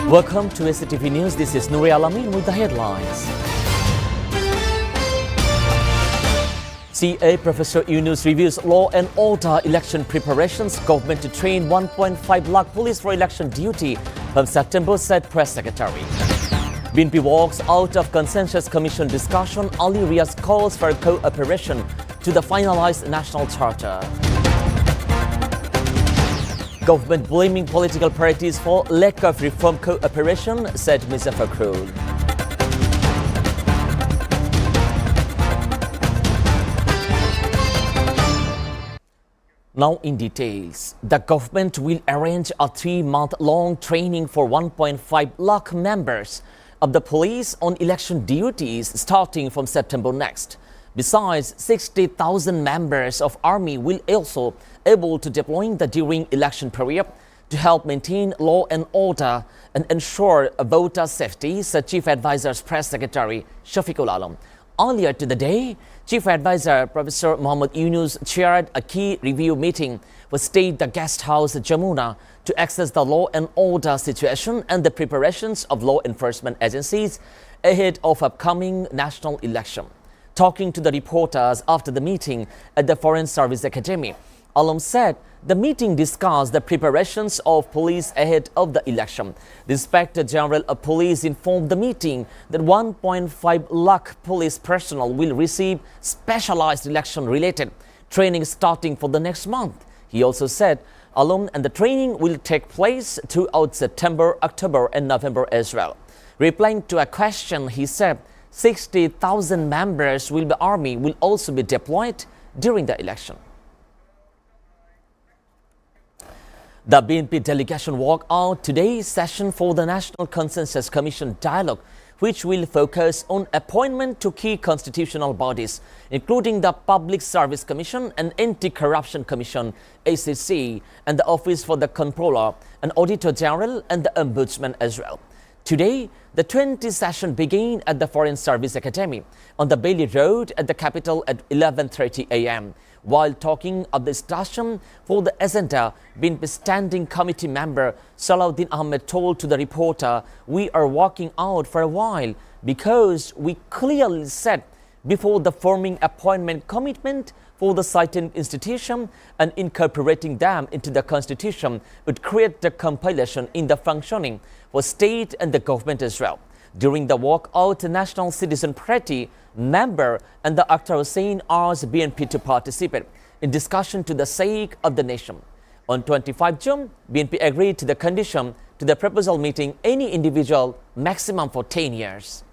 Welcome to SATV News. This is Nuri Alamin with the headlines. CA Professor Yunus reviews law and order election preparations. Government to train 1.5 lakh police for election duty from September, said Press Secretary. BNP walks out of Consensus Commission discussion. Ali Riaz calls for cooperation to the finalized national charter. Government blaming political parties for lack of reform cooperation, said Mr. Fakhrul. Now in details, the government will arrange a 3-month-long training for 1.5 lakh members of the police on election duties starting from September next. Besides, 60,000 members of Army will also able to deploy during election period to help maintain law and order and ensure voter safety, said Chief Advisor's Press Secretary Shafiqul Alam. Earlier today, Chief Advisor Professor Muhammad Yunus chaired a key review meeting with State the Guest House Jamuna to assess the law and order situation and the preparations of law enforcement agencies ahead of upcoming national election. Talking to the reporters after the meeting at the Foreign Service Academy, Alam said the meeting discussed the preparations of police ahead of the election. The Inspector General of Police informed the meeting that 1.5 lakh police personnel will receive specialized election-related training starting for the next month. He also said Alam and the training will take place throughout September, October and November as well. Replying to a question, he said 60,000 members of the Army will also be deployed during the election. The BNP delegation walked out today's session for the National Consensus Commission dialogue, which will focus on appointment to key constitutional bodies, including the Public Service Commission and Anti-Corruption Commission, ACC, and the Office for the Comptroller and Auditor General and the Ombudsman as well. Today, the 20th session began at the Foreign Service Academy on the Bailey Road at the capital at 11:30 a.m. While talking of the discussion for the agenda, BNP Standing Committee member Salahuddin Ahmed told to the reporter, "We are walking out for a while because we clearly said before the forming appointment commitment for the cited institution and incorporating them into the constitution would create the compilation in the functioning for state and the government as well." During the walkout, the National Citizen Party member and the Akhtar Hussain asked BNP to participate in discussion to the sake of the nation. On 25 June, BNP agreed to the condition to the proposal meeting any individual maximum for 10 years.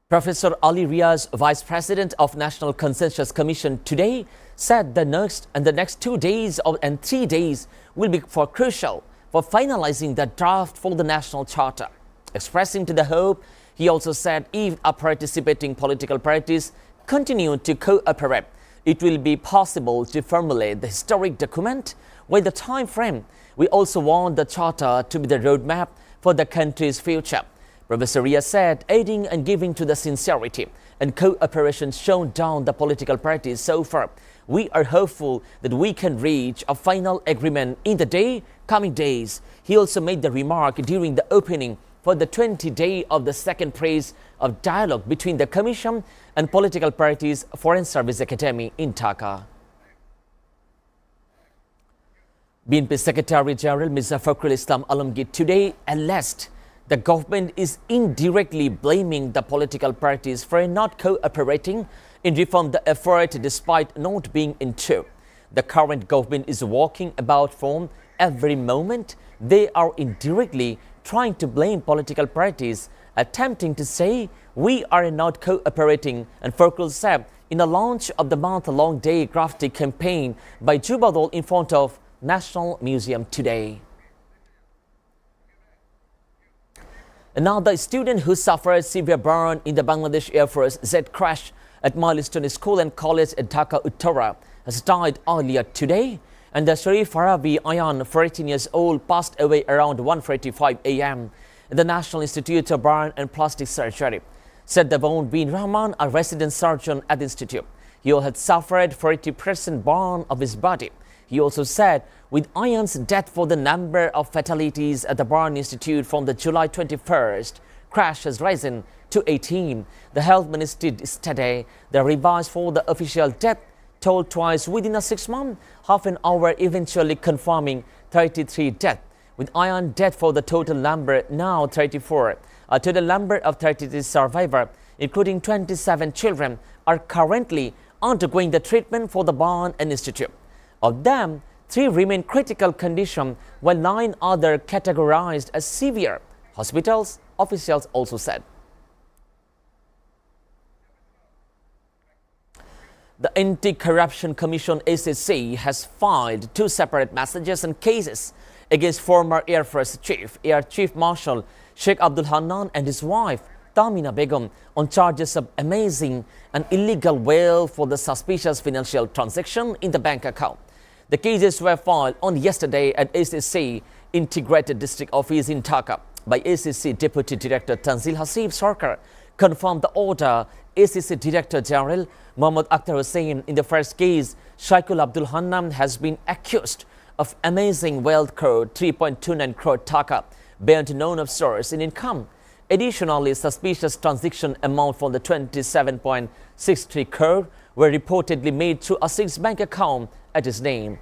Professor Ali Riaz, Vice President of National Consensus Commission, today said the next 2 days and 3 days will be crucial for finalizing the draft for the national charter. Expressing to the hope, he also said if our participating political parties continue to cooperate, it will be possible to formulate the historic document with the time frame. We also want the charter to be the roadmap for the country's future. Professor Riaz said, aiding and giving to the sincerity and cooperation shown down the political parties so far, we are hopeful that we can reach a final agreement in the coming days. He also made the remark during the opening for the 20th day of the second phase of dialogue between the Commission and political parties Foreign Service Academy in Dhaka. BNP Secretary General Mr. Fakhrul Islam Alamgir today alleged the government is indirectly blaming the political parties for not cooperating in reform the effort despite not being in two. The current government is walking about from every moment. They are indirectly trying to blame political parties, attempting to say we are not cooperating, and Fakhrul said in the launch of the month-long day graffiti campaign by Jubadol in front of National Museum today. Another student who suffered severe burn in the Bangladesh Air Force jet crash at Milestone School and College at Dhaka Uttara has died earlier today, and the Sharif Farabi Ayan, 14 years old, passed away around 1:45 a.m. in the National Institute of Burn and Plastic Surgery, said Davon bin Rahman, a resident surgeon at the institute. He had suffered 40% burn of his body. He also said, with Ayan's death for the number of fatalities at the Burn Institute from the July 21st crash has risen to 18. The health ministry today, the revised for the official death toll twice within a 6-month, half an hour eventually confirming 33 deaths. With Ayan death for the total number now 34. A total number of 33 survivors, including 27 children, are currently undergoing the treatment for the Burn Institute. Of them, 3 remain critical condition, while 9 other categorized as severe. Hospitals officials also said. The Anti-Corruption Commission (ACC) has filed 2 separate messages and cases against former Air Force Chief, Air Chief Marshal Sheikh Abdul Hannan and his wife Tamina Begum on charges of amassing an illegal wealth for the suspicious financial transaction in the bank account. The cases were filed on yesterday at ACC Integrated District Office in Dhaka by ACC Deputy Director Tanzil Hasib Sarkar. Confirmed the order. ACC Director General Mohammad Akhtar Hussain. In the first case, Sheikhul Abdul Hannan has been accused of amassing wealth code 3.29 crore taka beyond known of source in income. Additionally, suspicious transaction amount for the 27.63 crore were reportedly made through a 6 bank account at his name.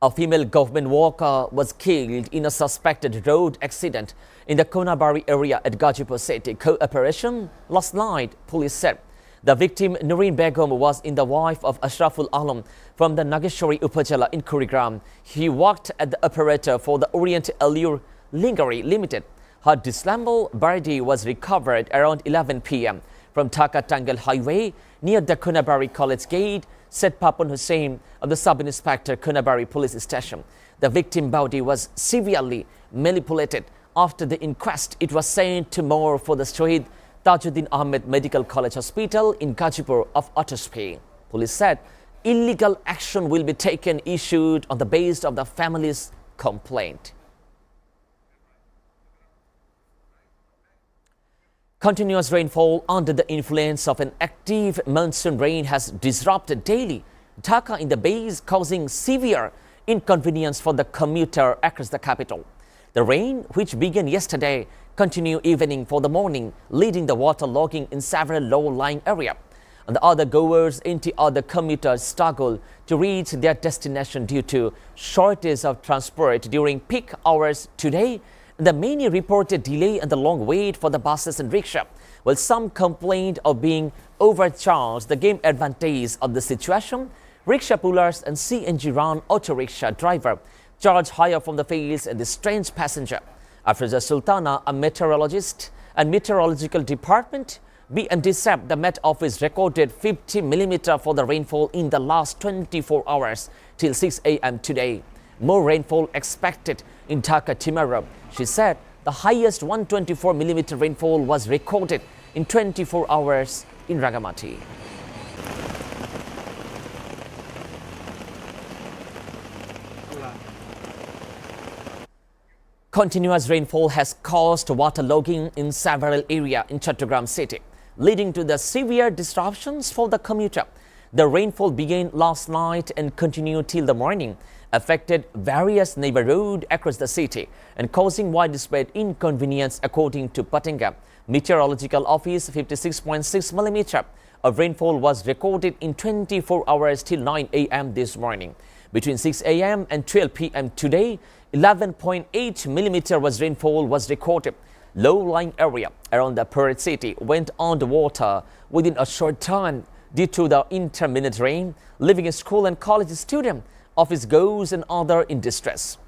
A female government worker was killed in a suspected road accident in the Konabari area at Gazipur City Co-operation last night, police said. The victim, Noreen Begum, was the wife of Ashraful Alam from the Nageshwari Upazila in Kurigram. He worked at the operator for the Orient Allure Lingari Limited. Her disassembled body was recovered around 11 p.m. from Dhaka Tangal Highway near the Konabari College Gate, said Papan Hussain of the Sub-Inspector Konabari Police Station. The victim body was severely manipulated. After the inquest, it was sent to morgue for the Shahid Tajuddin Ahmed Medical College Hospital in Gazipur of Uttar. Police said illegal action will be taken issued on the basis of the family's complaint. Continuous rainfall under the influence of an active monsoon rain has disrupted daily Dhaka in the base, causing severe inconvenience for the commuter across the capital. The rain, which began yesterday, continued evening for the morning, leading the water logging in several low-lying areas. And the other goers and the other commuters struggle to reach their destination due to shortage of transport during peak hours today. The many reported delay and the long wait for the buses and rickshaw, while some complained of being overcharged. The game advantage of the situation, rickshaw pullers and CNG-run auto rickshaw driver charge higher from the fares and the strange passenger. After the Sultana, a meteorologist and meteorological department, BMD said the Met Office recorded 50 mm for the rainfall in the last 24 hours till 6 a.m. today. More rainfall expected in Dhaka tomorrow. She said the highest 124 mm rainfall was recorded in 24 hours in Ragamati. Continuous rainfall has caused waterlogging in several areas in Chattogram city, leading to the severe disruptions for the commuter. The rainfall began last night and continued till the morning, affected various neighborhoods across the city and causing widespread inconvenience. According to Patinga Meteorological Office, 56.6 mm of rainfall was recorded in 24 hours till 9 a.m. this morning. Between 6 a.m. and 12 p.m. today, 11.8 mm was rainfall was recorded. Low-lying area around the Perth city went underwater within a short time due to the intermittent rain, leaving a school and college student, office goers and other in distress.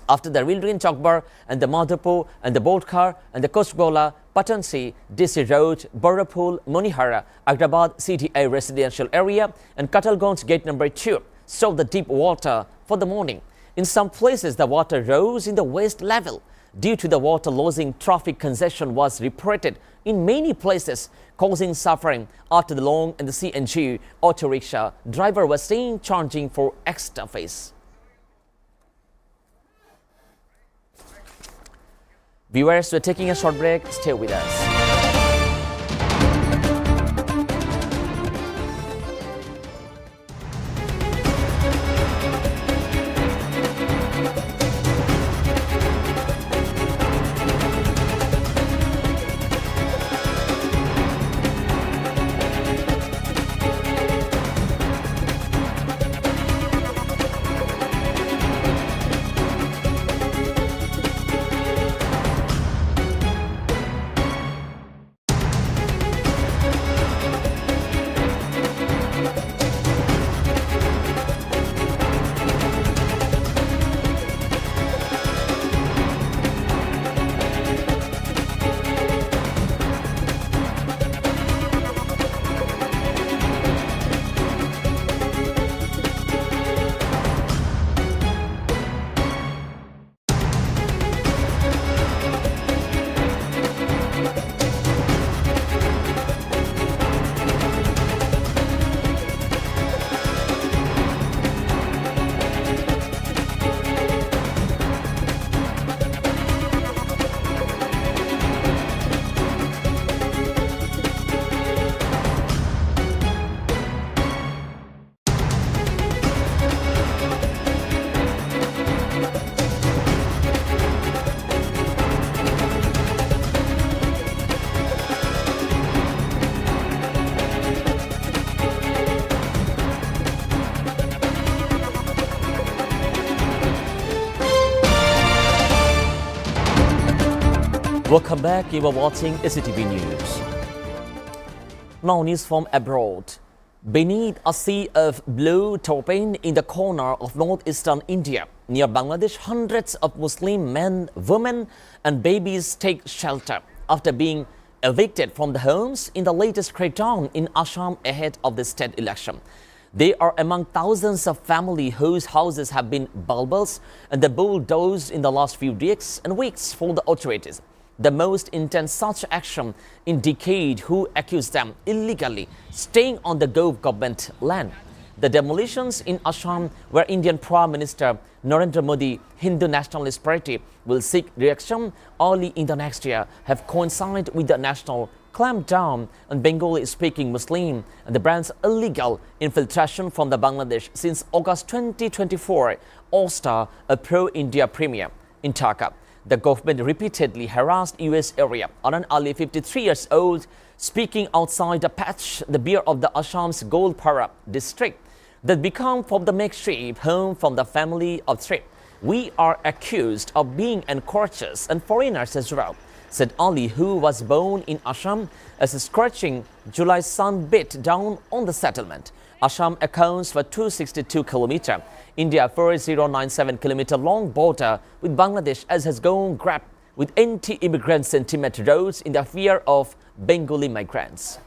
After the Rilrin Chokbar and the Madhapur and the Bodkar and the Kostgola, Patansi, DC Road, Borapul, Monihara, Agrabad CDA residential area and Katalgonj gate number 2 saw the deep water for the morning. In some places, the water rose in the waist level. Due to the water losing, traffic congestion was reported in many places, causing suffering after the long and the CNG auto rickshaw driver was seen charging for extra fees. Viewers, we're taking a short break. Stay with us. Welcome back. You are watching SATV News. Now news from abroad. Beneath a sea of blue turban in the corner of northeastern India, near Bangladesh, hundreds of Muslim men, women and babies take shelter after being evicted from the homes in the latest crackdown in Assam ahead of the state election. They are among thousands of families whose houses have been bulldozed and bulldozed in the last few days and weeks for the authorities. The most intense such action in decades, who accused them illegally staying on the government land. The demolitions in Assam, where Indian Prime Minister Narendra Modi Hindu Nationalist Party will seek re-election early in the next year, have coincided with the national clampdown on Bengali-speaking Muslim and the brand's illegal infiltration from the Bangladesh since August 2024, All-Star, a pro-India premier in Dhaka. The government repeatedly harassed U.S. area on an early 53 years old speaking outside the patch, the beer of the Assam's Golpara district that become from the makeshift home from the family of three. We are accused of being encouragers and foreigners as well, said Ali, who was born in Assam, as a scorching July sun beat down on the settlement. Assam accounts for 262 km, India 4097 km long border with Bangladesh, as has gone grabbed with anti-immigrant sentiment rose in the fear of Bengali migrants.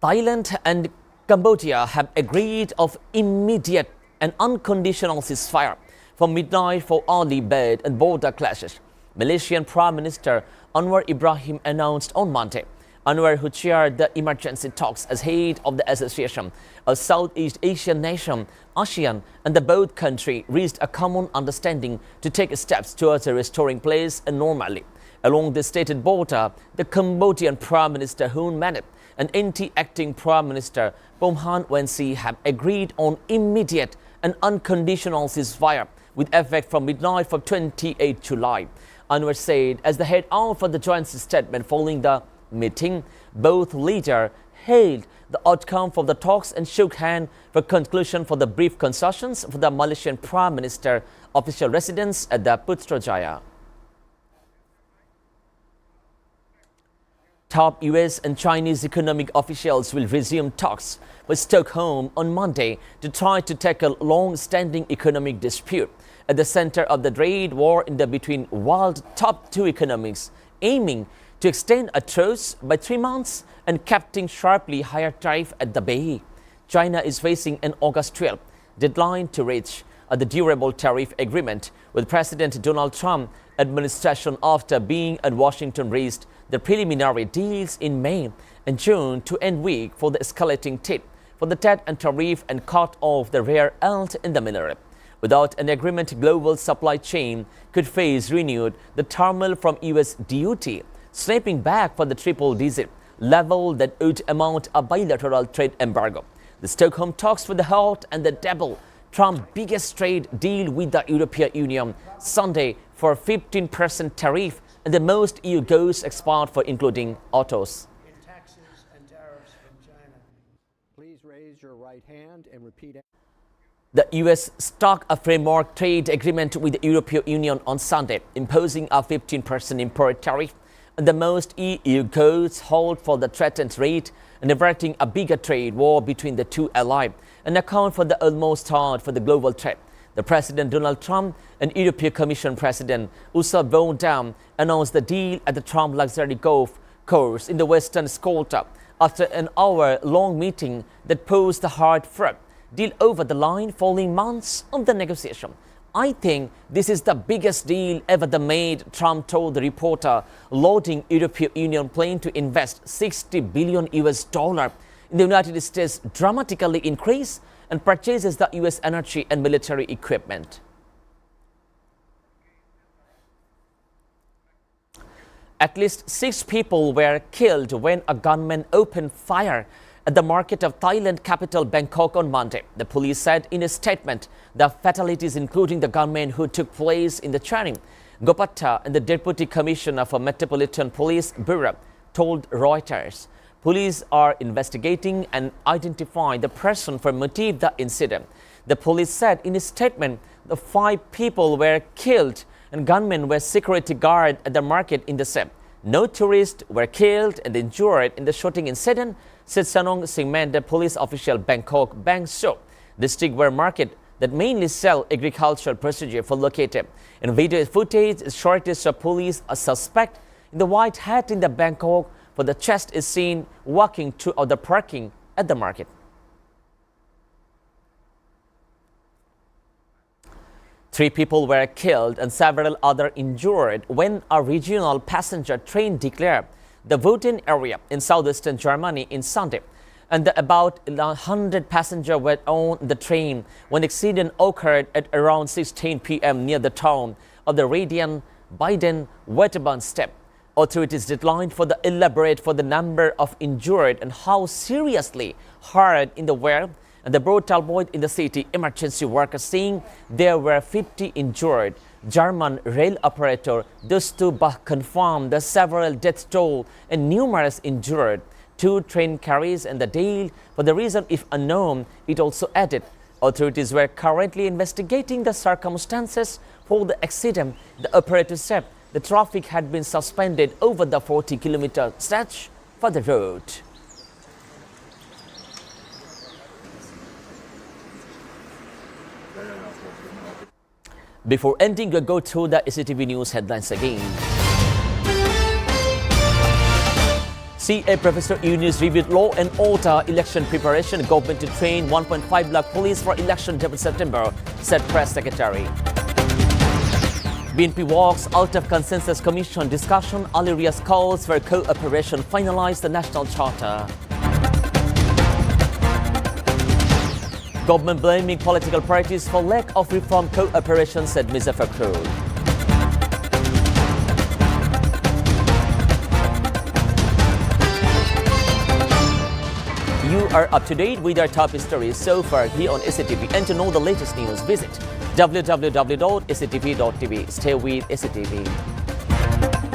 Thailand and Cambodia have agreed of immediate and unconditional ceasefire from midnight for early bed and border clashes. Malaysian Prime Minister Anwar Ibrahim announced on Monday. Anwar, who chaired the emergency talks as head of the Association of Southeast Asian Nation, ASEAN, and the both countries reached a common understanding to take steps towards restoring peace and normality. Along the stated border, the Cambodian Prime Minister Hun Manet and anti-acting Prime Minister Phumhan Wensi have agreed on immediate and unconditional ceasefire with effect from midnight for 28 July. Anwar said as the head of the joint statement following the meeting, both leaders hailed the outcome from the talks and shook hands for conclusion for the brief concessions for the Malaysian Prime Minister official residence at the Putrajaya. Top U.S. and Chinese economic officials will resume talks with Stockholm on Monday to try to tackle long-standing economic dispute at the center of the trade war between world top two economies, aiming to extend a truce by 3 months and capping sharply higher tariff at the Bay. China is facing an August 12th deadline to reach the durable tariff agreement with President Donald Trump administration after being at Washington reached the preliminary deals in May and June to end week for the escalating tip for the TED and tariff and cut off the rare earth in the mineral. Without an agreement, global supply chain could face renewed the turmoil from U.S. duty, snapping back for the triple-digit level that would amount a bilateral trade embargo. The Stockholm talks for the halt and the double Trump's biggest trade deal with the European Union Sunday for 15% tariff and the most EU goods export for including autos. In taxes and tariffs from China. Please raise your right hand and repeat. The U.S. struck a framework trade agreement with the European Union on Sunday, imposing a 15% import tariff and the most EU goods hold for the threatened rate and averting a bigger trade war between the two allies and account for the almost start for the global trade. The President Donald Trump and European Commission President Ursula von der Leyen announced the deal at the Trump luxury golf course in the Western Skolta after an hour-long meeting that posed the hard-fought deal over the line following months of the negotiation. I think this is the biggest deal ever made, Trump told the reporter, lauding European Union plan to invest $60 billion in the United States dramatically increase and purchases the U.S. energy and military equipment. At least 6 people were killed when a gunman opened fire at the market of Thailand capital Bangkok on Monday. The police said in a statement the fatalities, including the gunman who took place in the Channing, Gopatta, and the Deputy Commissioner for Metropolitan Police Bureau, told Reuters. Police are investigating and identifying the person for motive the incident. The police said in a statement the 5 people were killed and gunmen were security guard at the market in the same. No tourists were killed and injured in the shooting incident, said Sanong Singman, the police official Bangkok Bang So. The district where market that mainly sell agricultural procedure for located. In video footage, shortage of police, a suspect in the white hat in the Bangkok for the chest is seen walking to the parking at the market. Three people were killed and several others injured when a regional passenger train declared the Wuthen area in southeastern Germany in Sunday. And about 100 passengers were on the train when the accident occurred at around 16 p.m. near the town of the Radian Biden Wetterban step. Authorities declined for the elaborate for the number of injured and how seriously hurt in the were. And the brutal void in the city, emergency workers saying there were 50 injured. German rail operator Deutsche Bahn confirmed the several death toll and numerous injured. 2 train carriers and the deal for the reason if unknown, it also added. Authorities were currently investigating the circumstances for the accident. The operator said the traffic had been suspended over the 40-kilometer stretch for the road. Before ending, we'll go through the SATV News headlines again. CA Professor Eunice reviewed law and order election preparation. Government to train 1.5 lakh police for election 7 September, said Press Secretary. BNP walks out of consensus commission discussion. Aleria's calls for cooperation finalized the national charter. Government blaming political parties for lack of reform cooperation, said Muzaffarpur. You are up to date with our top stories so far here on SATV. And to know the latest news, visit www.satv.tv. Stay with SATV.